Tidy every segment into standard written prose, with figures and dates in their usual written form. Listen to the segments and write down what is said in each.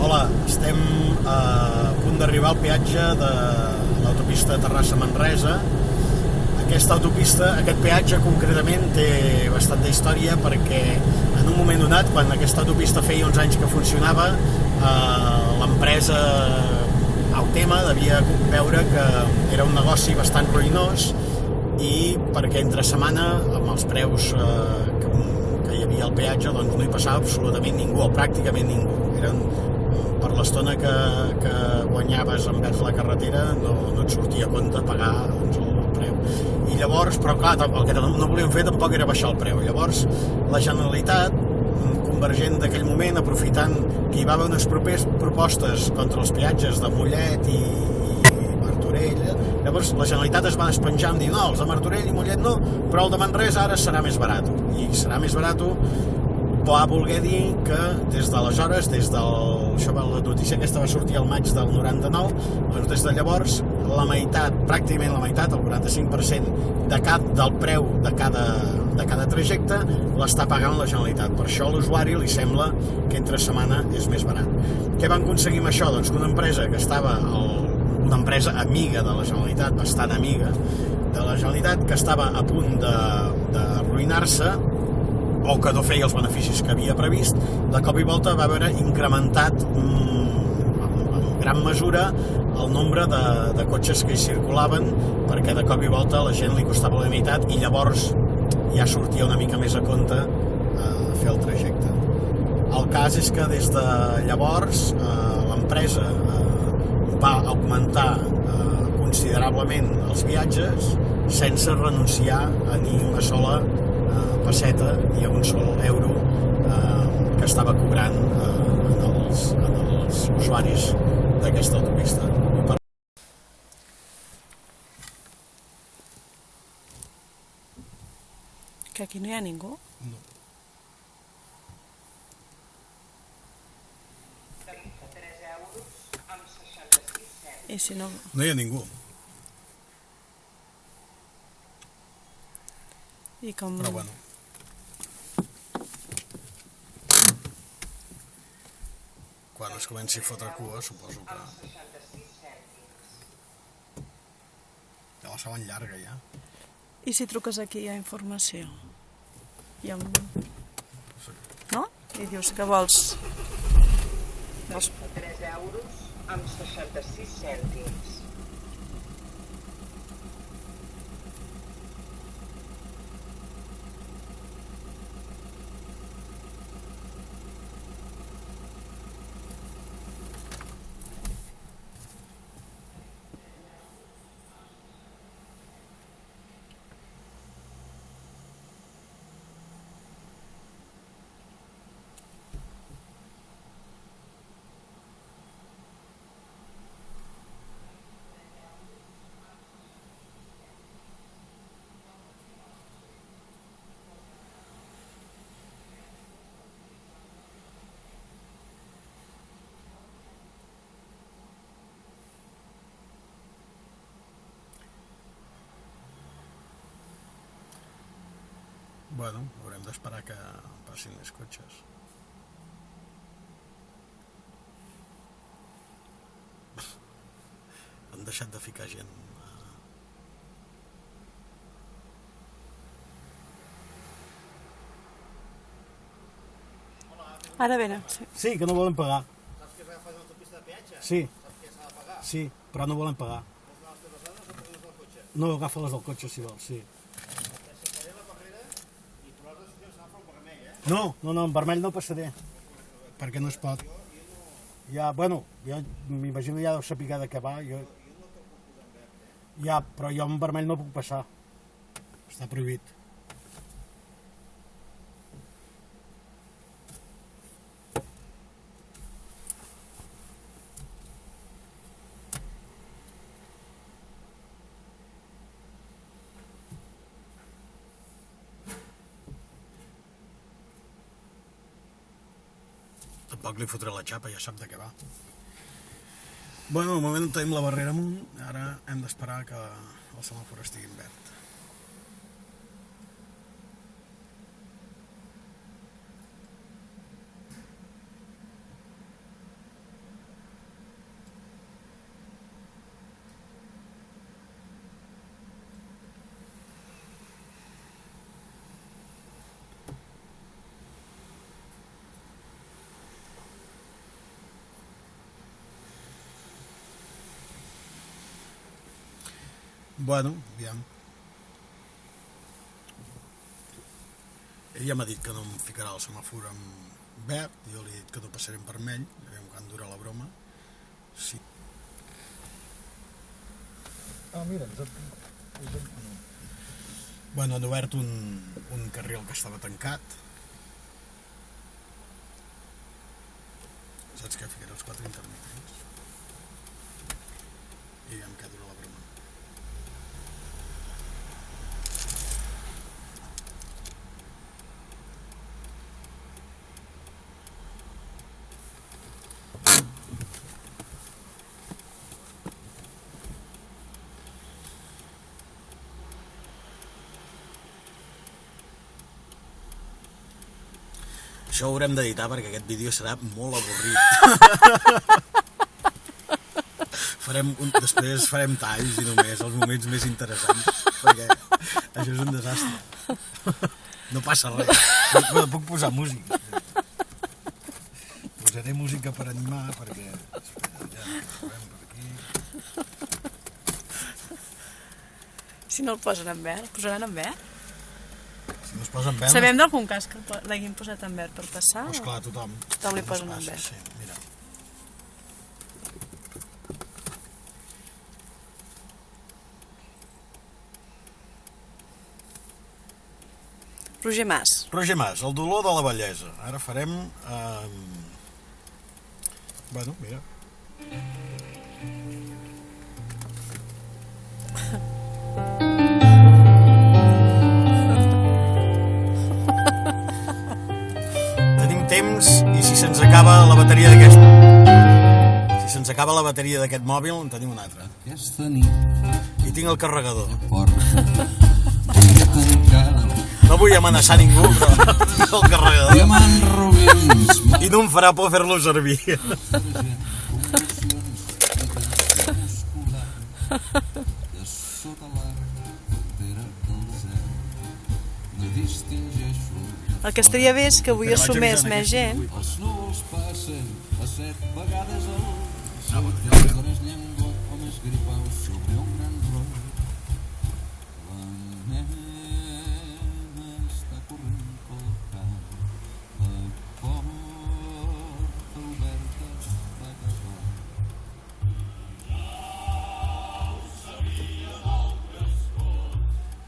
Hola, estem a punt d'arribar al peatge de l'autopista Terrassa-Manresa. Aquest peatge concretament té bastanta història perquè en un moment donat, quan aquesta autopista feia uns anys que funcionava, l'empresa Autema devia veure que era un negoci bastant ruïnós i perquè entre setmana, amb els preus que hi havia al peatge, doncs no hi passava absolutament ningú, o pràcticament ningú. Per l'estona que guanyaves envers la carretera no et sortia a compte pagar el preu. I llavors, però clar, el que no volíem fer tampoc era baixar el preu. Llavors la Generalitat, convergent d'aquell moment, aprofitant que hi va haver unes propostes contra els peatges de Mollet i Martorell, llavors la Generalitat es va despenjar en dir no, els de Martorell i Mollet no, però el de Manresa ara serà més barat. I serà més barat va voler dir que des d'aleshores, la notícia aquesta va sortir al maig del 99, doncs des de llavors pràcticament la meitat, el 45% del preu de cada trajecte l'està pagant la Generalitat. Per això a l'usuari li sembla que entre setmana és més barat. Què van aconseguir amb això? Doncs que una empresa amiga de la Generalitat, bastant amiga de la Generalitat, que estava a punt d'arruïnar-se o que no feia els beneficis que havia previst, de cop i volta va veure incrementat en gran mesura el nombre de cotxes que hi circulaven, perquè de cop i volta a la gent li costava la meitat i llavors ja sortia una mica més a compte fer el trajecte. El cas és que des de llavors l'empresa va augmentar considerablement els viatges sense renunciar a ni una sola pesseta i a un sol euro que estava cobrant els usuaris d'aquesta autopista. Que aquí no hi ha ningú? No. I si no... No hi ha ningú. I com... Però bueno. Quan es comenci a fotre cua, suposo que... Ja la saben llarga, ja. I si truques aquí hi ha informació? Hi ha un... No? I dius que vols... 3 euros amb 66 cèntims. Bueno, haurem d'esperar que passin més cotxes. Han deixat de ficar gent. Ara venen, sí. Sí, que no volen pagar. Saps que agafes l'autopista de peatge? Sí, Saps que s'ha de pagar? sí, però no volen pagar. Vols anar a les teves dades o poses el cotxe? No, agafa les del cotxe, si vols, sí. S'aixecaré la barrera i per l'altre sitio s'agafa el vermell, No, en vermell no passaré, perquè no es pot. Ja, bueno, jo m'imagino ja deu saber de què va. Ja, però jo en vermell no puc passar. Està prohibit. Tampoc li fotré la xapa, ja sap de què va. Bueno, al moment tenim la barrera amunt, ara hem d'esperar que el semàfor estigui en verd. Bueno, aviam. Ell ja m'ha dit que no em ficarà el semàfor en verd, jo li he dit que no passaré en vermell, aviam quan dura la broma. Sí. Mira, Bueno, han obert un carril que estava tancat. Saps què? Ficaré els 4 intermitents. I aviam què dura la broma. Això ho haurem d'editar perquè aquest vídeo serà molt avorrit. Després farem talls i només els moments més interessants, perquè això és un desastre. No passa res. Però puc posar música. Posaré música per animar, perquè... Espera, ja, posarem per aquí. Si no el posen en verd, posaran en verd? Si no es posa en verd... Sabem d'algun cas que l'hagin posat en verd per passar? Doncs clar, tothom. Tothom li posen en verd. Sí, mira. Roger Mas. Roger Mas, el dolor de la bellesa. Ara farem... Bueno, mira. Tenim temps i si se'ns acaba la bateria d'aquest... Si se'ns acaba la bateria d'aquest mòbil, en tenim una altra. Aquesta nit I tinc el carregador. porta tancada, No vull amenaçar ningú, però tinc el carregador. diamant rubins, I no em farà por fer-lo servir. de sota l'arc pera del desert, no distingeixo. El que estaria bé és que avui Vaig assumés avisant més aquest gent. Els núvols passen a 7 vegades al seu bueno, joc d'hores llengua o més gripau sobre un gran roc. La nena està corrent pel camp, la porta oberta va acabar.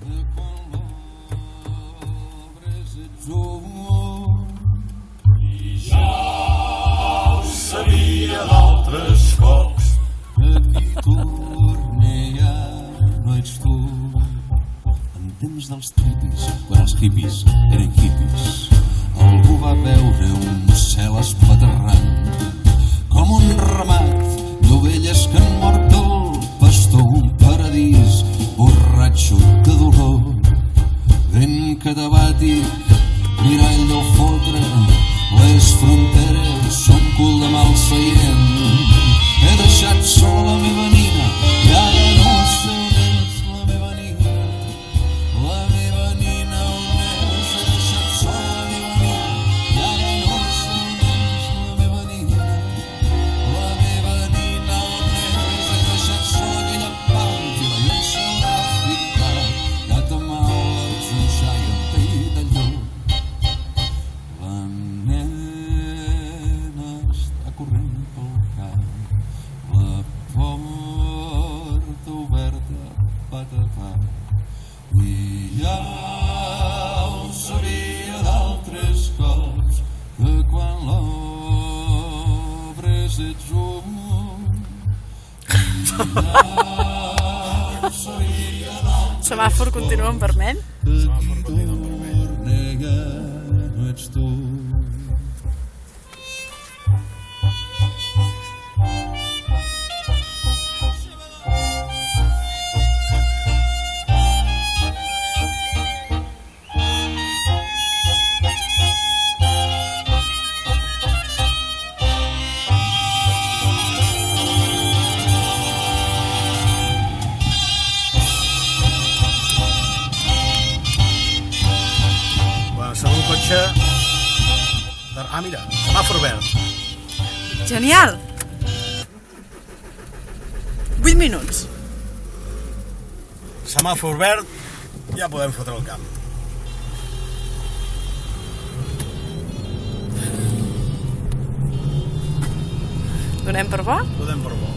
De quan l'obres ets un Sabia d'altres cops. aquí torné ja no ets tu. En temps dels tripis, quan els hippies eren hippies, algú va veure un cel espaterrant com un ramat d'ovelles que han mort el pastor, un paradís borratxo de dolor, vent catabàtic, mirall del fotre, les fronteres són cul de mal seient. He deixat sola la meva nina i ara no sé on és la meva nina. La meva nina on és? He deixat sola la meva nina i ara no sé on és la meva nina. La meva nina on és? He deixat sola aquella pàntila i on s'haurà ficat. Gata mala, xunxà i amb pell de llop. La nena està corrent pel camp, la porta oberta va tapar. I ja ho sabia d'altres cops, que quan l'obres ets un. I ja ho sabia d'altres Semàfor continua en vermell? que qui tornega no ets tu. Bueno, serà un cotxe... Ah, mira, semàfor verd. Genial! 8 minuts. Semàfor verd, ja podem fotre el camp. Donem per bo? Podem per bo.